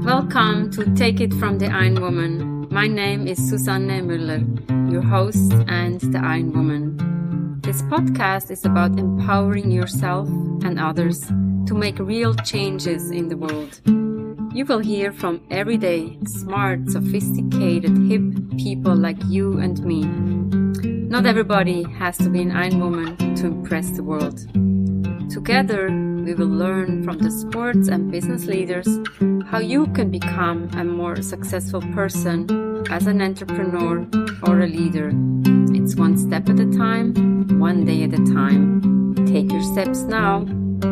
Welcome to Take It from the Ironwoman. My name is Susanne Müller, your host and the Ironwoman. This podcast is about empowering yourself and others to make real changes in the world. You will hear from everyday, smart, sophisticated, hip people like you and me. Not everybody has to be an Ironwoman to impress the world. Together, we will learn from the sports and business leaders how you can become a more successful person as an entrepreneur or a leader. It's one step at a time, one day at a time. Take your steps now.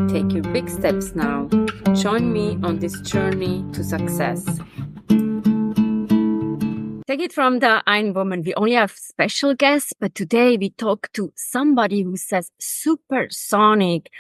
Take your big steps now. Join me on this journey to success. Take it from the Ironwoman. We only have special guests, but today we talk to somebody who says supersonic.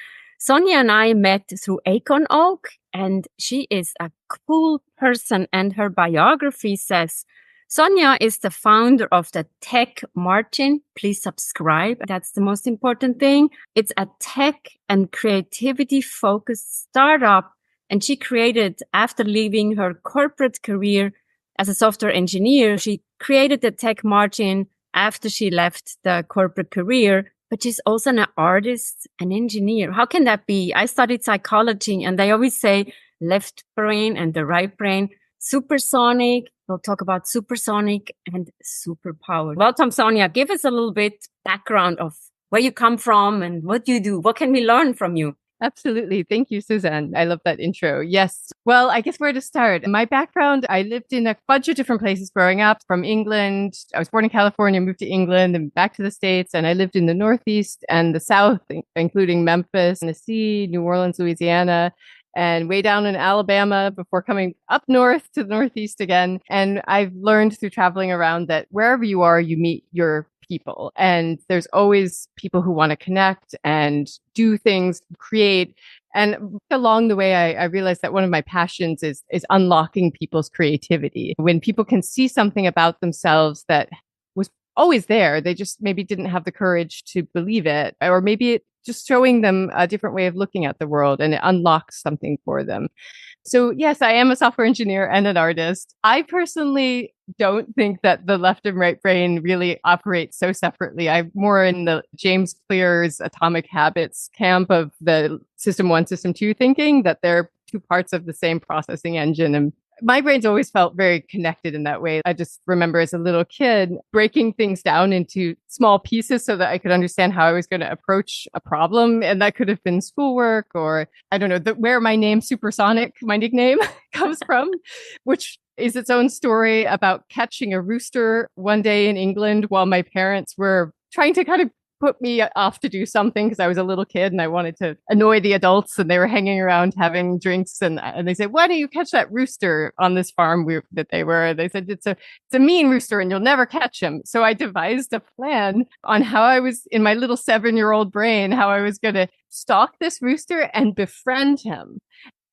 Sonia and I met through Acorn Oak, and she is a cool person, and her biography says, Sonia is the founder of the Tech Martin. Please subscribe. That's the most important thing. It's a tech and creativity focused startup, and she created after leaving her corporate career as a software engineer. She created the Tech Martin after she left the corporate career. But she's also an artist, an engineer. How can that be? I studied psychology, and they always say left brain and the right brain. Supersonic. We'll talk about supersonic and superpower. Welcome, Sonia. Give us a little bit background of where you come from and what you do. What can we learn from you? Absolutely. Thank you, Suzanne. I love that intro. Yes. Well, I guess where to start. My background, I lived in a bunch of different places growing up. From England, I was born in California, moved to England and back to the States. And I lived in the Northeast and the South, including Memphis, Tennessee, New Orleans, Louisiana, and way down in Alabama before coming up north to the Northeast again. And I've learned through traveling around that wherever you are, you meet your people. And there's always people who want to connect and do things, create. And along the way, I realized that one of my passions is unlocking people's creativity. When people can see something about themselves that was always there, they just maybe didn't have the courage to believe it, or maybe it just showing them a different way of looking at the world, and it unlocks something for them. So yes, I am a software engineer and an artist. I personally don't think that the left and right brain really operate so separately. I'm more in the James Clear's Atomic Habits camp of the system 1, system 2 thinking, that they're two parts of the same processing engine. And my brain's always felt very connected in that way. I just remember as a little kid breaking things down into small pieces so that I could understand how I was going to approach a problem. And that could have been schoolwork, or I don't know, where my name Supersonic, my nickname, comes from, which is its own story about catching a rooster one day in England while my parents were trying to kind of put me off to do something because I was a little kid and I wanted to annoy the adults, and they were hanging around having drinks, and they said, why don't you catch that rooster on this farm that they were? They said, it's a mean rooster and you'll never catch him. So I devised a plan on how I was, in my little 7-year-old brain, how I was going to stalk this rooster and befriend him.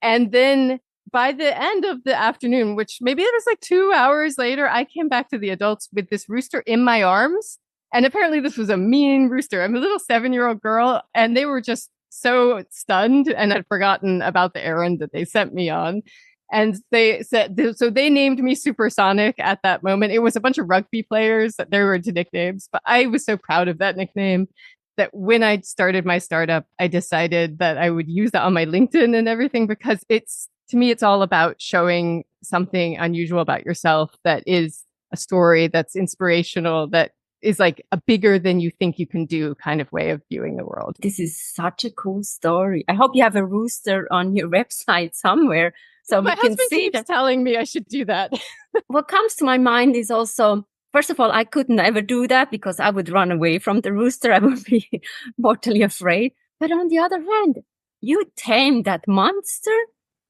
And then by the end of the afternoon, which maybe it was like 2 hours later, I came back to the adults with this rooster in my arms. And apparently this was a mean rooster. I'm a little 7-year-old girl, and they were just so stunned and had forgotten about the errand that they sent me on. And they said, so they named me Supersonic at that moment. It was a bunch of rugby players that they were into nicknames, but I was so proud of that nickname that when I started my startup, I decided that I would use that on my LinkedIn and everything, because to me, it's all about showing something unusual about yourself that is a story that's inspirational, that is like a bigger than you think you can do kind of way of viewing the world. This is such a cool story. I hope you have a rooster on your website somewhere so we can see that. Telling me I should do that. What comes to my mind is also, first of all, I could never do that because I would run away from the rooster. I would be mortally afraid. But on the other hand, you tamed that monster.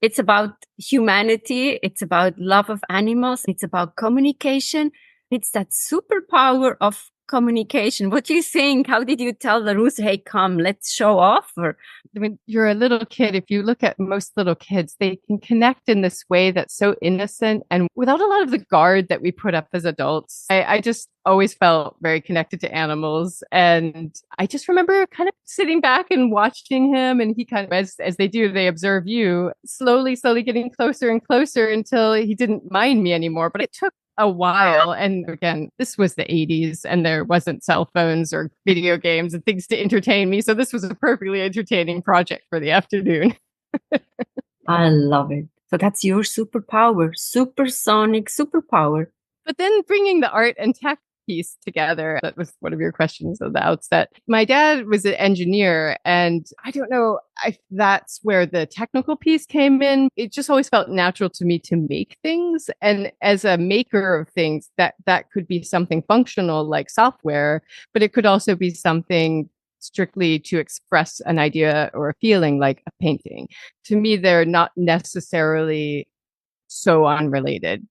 It's about humanity. It's about love of animals. It's about communication. It's that superpower of communication. What do you think? How did you tell the rooster, hey, come, let's show off? Or I mean, you're a little kid. If you look at most little kids, they can connect in this way that's so innocent and without a lot of the guard that we put up as adults. I just always felt very connected to animals. And I just remember kind of sitting back and watching him. And he kind of, as they do, they observe you slowly getting closer and closer until he didn't mind me anymore. But it took a while. And again, this was the 80s and there wasn't cell phones or video games and things to entertain me. So this was a perfectly entertaining project for the afternoon. I love it. So that's your superpower, supersonic superpower. But then bringing the art and tech piece together, that was one of your questions at the outset. My dad was an engineer, and I don't know if that's where the technical piece came in. It just always felt natural to me to make things. And as a maker of things, that could be something functional like software, but it could also be something strictly to express an idea or a feeling like a painting. To me, they're not necessarily so unrelated.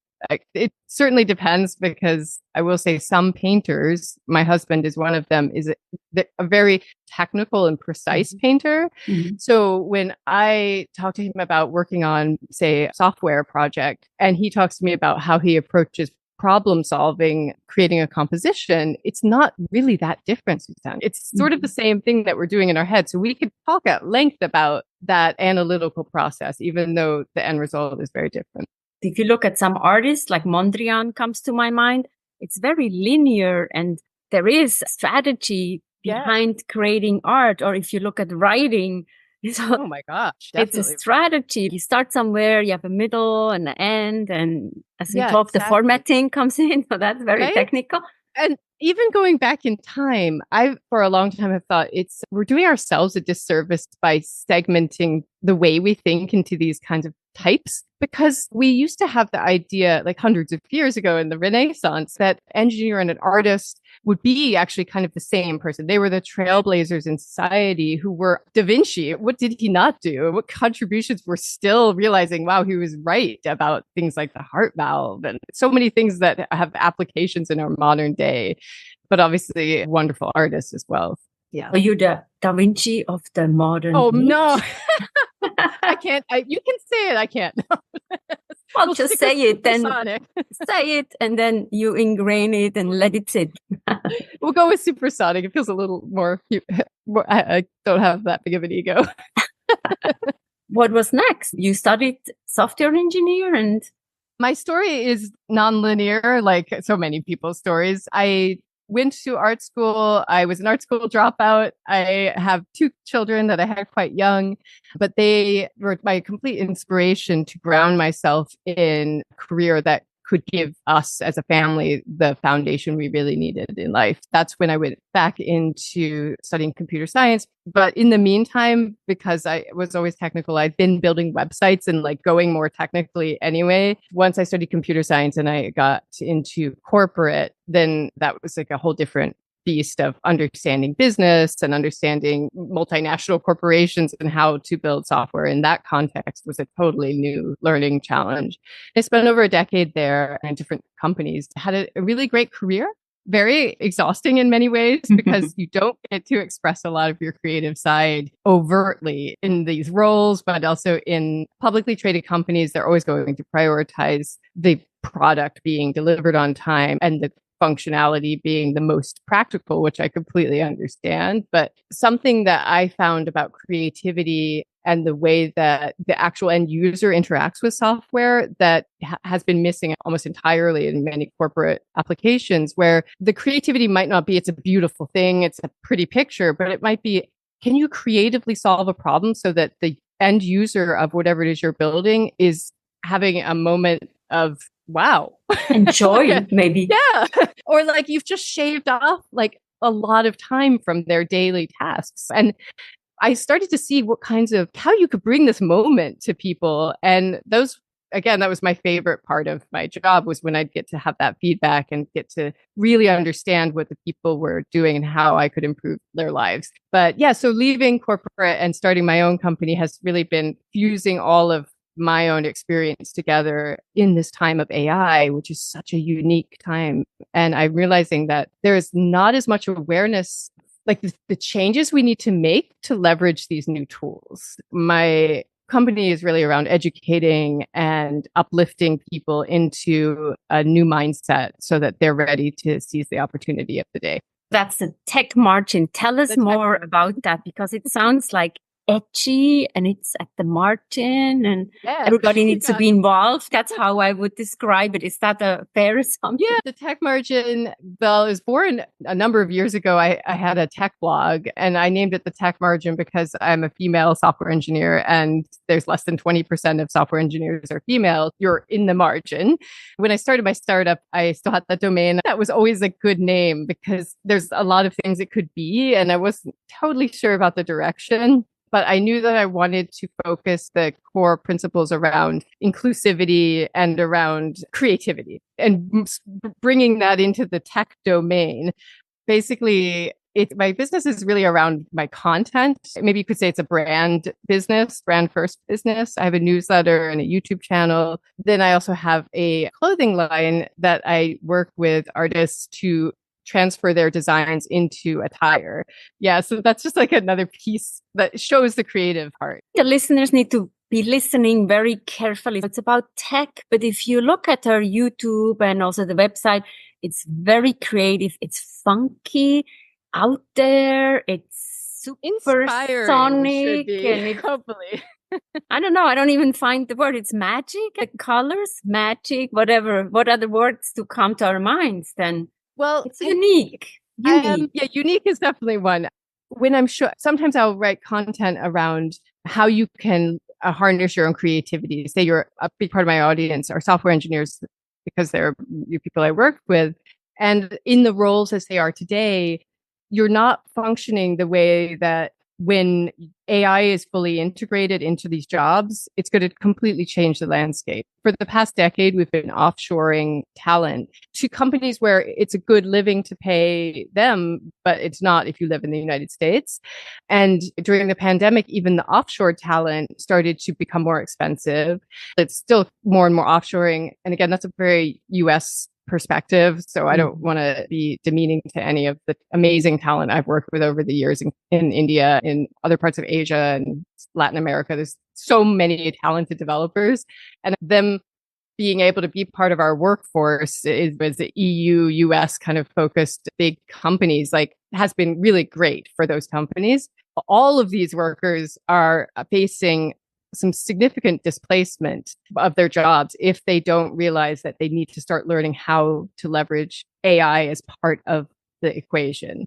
It certainly depends, because I will say some painters, my husband is one of them, is a very technical and precise painter. Mm-hmm. So when I talk to him about working on, say, a software project, and he talks to me about how he approaches problem solving, creating a composition, it's not really that different, Suzanne. It's sort of the same thing that we're doing in our head. So we could talk at length about that analytical process, even though the end result is very different. If you look at some artists, like Mondrian comes to my mind, it's very linear and there is strategy behind creating art. Or if you look at writing, oh my gosh, definitely. It's a strategy. You start somewhere, you have a middle and an end. And as we talk, the formatting comes in. So that's very technical. And even going back in time, I, for a long time, have thought we're doing ourselves a disservice by segmenting the way we think into these kinds of types, because we used to have the idea, like hundreds of years ago in the Renaissance, that engineer and an artist would be actually kind of the same person. They were the trailblazers in society who were Da Vinci. What did he not do? What contributions were still realizing, wow, he was right about things like the heart valve and so many things that have applications in our modern day, but obviously wonderful artists as well. Yeah. Are you the Da Vinci of the modern? Oh, no. I can't. You can say it. I can't. Well, just say it then. Say it, and then you ingrain it and let it sit. We'll go with supersonic. It feels a little more. I don't have that big of an ego. What was next? You studied software engineer, and my story is nonlinear, like so many people's stories. I went to art school. I was an art school dropout. I have 2 children that I had quite young, but they were my complete inspiration to ground myself in a career that could give us as a family the foundation we really needed in life. That's when I went back into studying computer science. But in the meantime, because I was always technical, I'd been building websites and like going more technically anyway. Once I studied computer science and I got into corporate, then that was like a whole different beast of understanding business and understanding multinational corporations and how to build software in that context was a totally new learning challenge. I spent over a decade there in different companies, had a really great career, very exhausting in many ways because you don't get to express a lot of your creative side overtly in these roles, but also in publicly traded companies, they're always going to prioritize the product being delivered on time and the functionality being the most practical, which I completely understand. But something that I found about creativity and the way that the actual end user interacts with software that has been missing almost entirely in many corporate applications, where the creativity might not be, it's a beautiful thing, it's a pretty picture, but it might be, can you creatively solve a problem so that the end user of whatever it is you're building is having a moment of wow. Enjoy, maybe. Yeah. Or like you've just shaved off like a lot of time from their daily tasks. And I started to see what kinds of, how you could bring this moment to people. And those, again, that was my favorite part of my job, was when I'd get to have that feedback and get to really understand what the people were doing and how I could improve their lives. But yeah, so leaving corporate and starting my own company has really been fusing all of my own experience together in this time of AI, which is such a unique time. And I'm realizing that there is not as much awareness, like the changes we need to make to leverage these new tools. My company is really around educating and uplifting people into a new mindset so that they're ready to seize the opportunity of the day. That's the tech margin. Tell us more about that, because it sounds like edgy and it's at the margin and everybody needs to be involved. That's how I would describe it. Is that a fair assumption? Yeah, the tech margin, well, was born a number of years ago. I had a tech blog and I named it the tech margin because I'm a female software engineer and there's less than 20% of software engineers are female. You're in the margin. When I started my startup, I still had that domain. That was always a good name because there's a lot of things it could be. And I wasn't totally sure about the direction. But I knew that I wanted to focus the core principles around inclusivity and around creativity and bringing that into the tech domain. Basically, my business is really around my content. Maybe you could say it's a brand business, brand first business. I have a newsletter and a YouTube channel. Then I also have a clothing line that I work with artists to transfer their designs into attire. Yeah, so that's just like another piece that shows the creative heart. The listeners need to be listening very carefully. It's about tech, but if you look at our YouTube and also the website, it's very creative. It's funky, out there. It's super inspiring, sonic, and hopefully. I don't know. I don't even find the word. It's magic, like colors, magic, whatever. What other words to come to our minds then? Well, it's unique. Yeah, unique is definitely one. When I'm sure, sometimes I'll write content around how you can harness your own creativity. Say you're a big part of my audience are software engineers because they're the people I work with. And in the roles as they are today, you're not functioning the way that when AI is fully integrated into these jobs, it's going to completely change the landscape. For the past decade, we've been offshoring talent to companies where it's a good living to pay them, but it's not if you live in the United States. And during the pandemic, even the offshore talent started to become more expensive. It's still more and more offshoring. And again, that's a very US perspective. So I don't want to be demeaning to any of the amazing talent I've worked with over the years in India, in other parts of Asia and Latin America. There's so many talented developers, and them being able to be part of our workforce was the EU, US kind of focused big companies, like has been really great for those companies. All of these workers are facing some significant displacement of their jobs if they don't realize that they need to start learning how to leverage AI as part of the equation.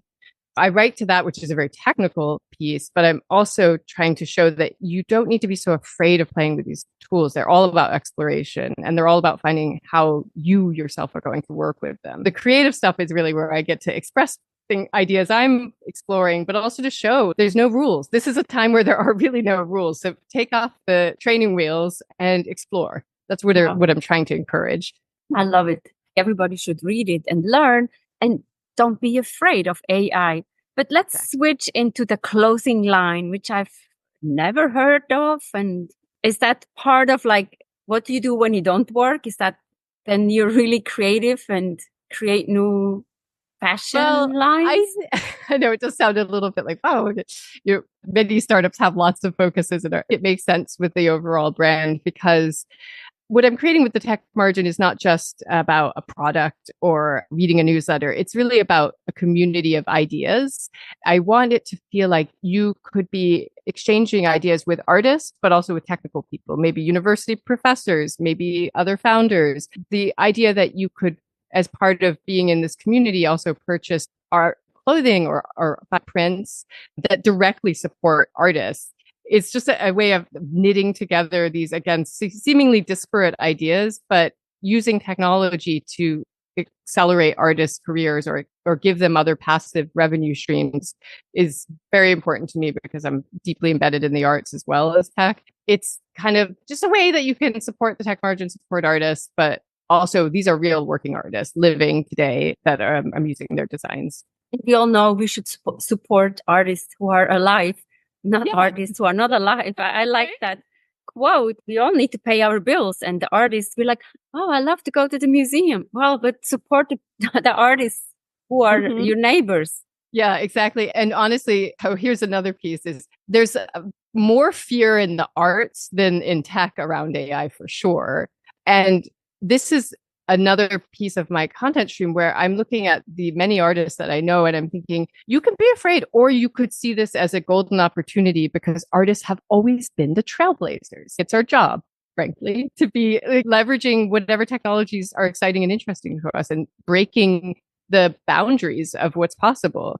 I write to that, which is a very technical piece, but I'm also trying to show that you don't need to be so afraid of playing with these tools. They're all about exploration and they're all about finding how you yourself are going to work with them. The creative stuff is really where I get to express ideas I'm exploring, but also to show there's no rules. This is a time where there are really no rules. So take off the training wheels and explore. That's what I'm trying to encourage. I love it. Everybody should read it and learn, and don't be afraid of AI. But let's switch into the clothing line, which I've never heard of. And is that part of like what do you do when you don't work? Is that then you're really creative and create new fashion lines? I know it just sounded a little bit like, oh, many startups have lots of focuses, and it makes sense with the overall brand because what I'm creating with the tech margin is not just about a product or reading a newsletter. It's really about a community of ideas. I want it to feel like you could be exchanging ideas with artists, but also with technical people, maybe university professors, maybe other founders. The idea that you could, as part of being in this community, also purchase art, clothing or prints that directly support artists. It's just a way of knitting together these, again, seemingly disparate ideas, but using technology to accelerate artists' careers or give them other passive revenue streams is very important to me because I'm deeply embedded in the arts as well as tech. It's kind of just a way that you can support the tech margin, support artists, but also these are real working artists living today that I'm using their designs. We all know we should support artists who are alive, not artists who are not alive. I like that. quote, we all need to pay our bills. And the artists were like, oh, I love to go to the museum. Well, but support the artists who are your neighbors. Yeah, exactly. And honestly, here's another piece is there's more fear in the arts than in tech around AI for sure. And this is another piece of my content stream where I'm looking at the many artists that I know and I'm thinking, you can be afraid, or you could see this as a golden opportunity because artists have always been the trailblazers. It's our job, frankly, to be leveraging whatever technologies are exciting and interesting to us and breaking the boundaries of what's possible.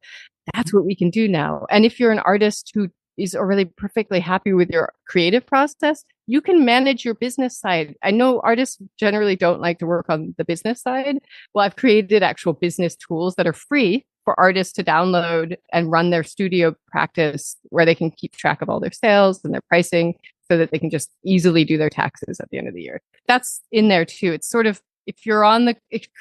That's what we can do now. And if you're an artist who is already perfectly happy with your creative process, you can manage your business side. I know artists generally don't like to work on the business side. Well, I've created actual business tools that are free for artists to download and run their studio practice where they can keep track of all their sales and their pricing so that they can just easily do their taxes at the end of the year. That's in there too. It's sort of, if you're on the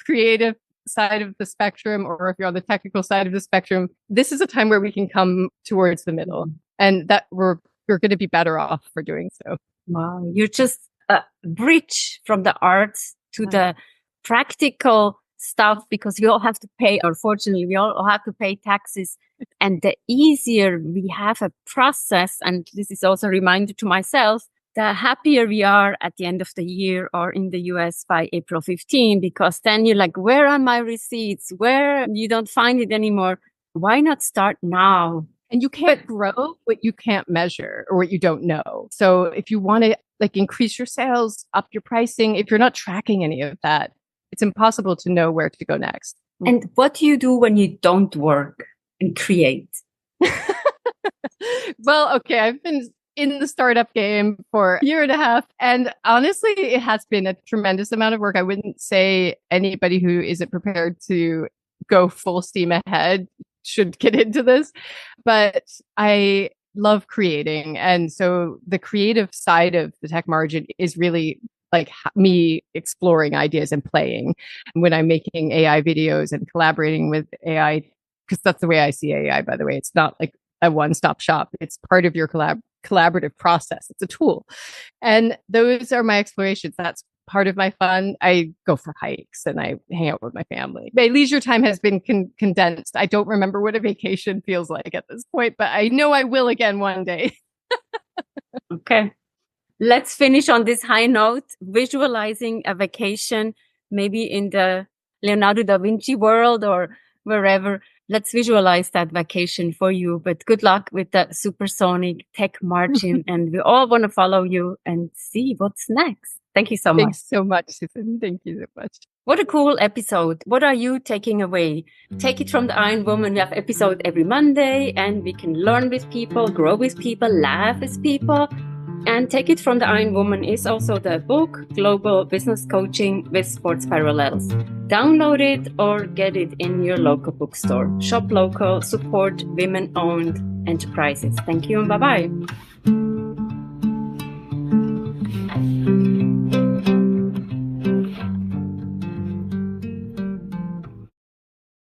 creative side of the spectrum or if you're on the technical side of the spectrum, this is a time where we can come towards the middle, and that we're going to be better off for doing so. Wow, you're just a bridge from the arts to the practical stuff, because we all have to pay, unfortunately, we all have to pay taxes. And the easier we have a process, and this is also a reminder to myself, the happier we are at the end of the year, or in the US by April 15, because then you're like, where are my receipts? Where you don't find it anymore. Why not start now? And you can't grow what you can't measure or what you don't know. So if you want to increase your sales, up your pricing, if you're not tracking any of that, it's impossible to know where to go next. And what do you do when you don't work and create? Well, okay, I've been in the startup game for a year and a half. And honestly, it has been a tremendous amount of work. I wouldn't say anybody who isn't prepared to go full steam ahead should get into this, but I love creating. And so the creative side of the tech margin is really like me exploring ideas and playing. And when I'm making AI videos and collaborating with AI, because that's the way I see AI, by the way, it's not like a one-stop shop. It's part of your collaborative process. It's a tool. And those are my explorations. That's part of my fun. I go for hikes and I hang out with my family. My leisure time has been condensed. I don't remember what a vacation feels like at this point, but I know I will again one day. Okay. Let's finish on this high note, visualizing a vacation, maybe in the Leonardo da Vinci world or wherever. Let's visualize that vacation for you. But good luck with the supersonic tech margin. And we all want to follow you and see what's next. Thank you so much. Thanks so much, Susan. Thank you so much. What a cool episode. What are you taking away? Take it from the Iron Woman. We have episode every Monday, and we can learn with people, grow with people, laugh with people. And Take It from the Iron Woman is also the book, Global Business Coaching with Sports Parallels. Download it or get it in your local bookstore. Shop local, support women-owned enterprises. Thank you and bye-bye.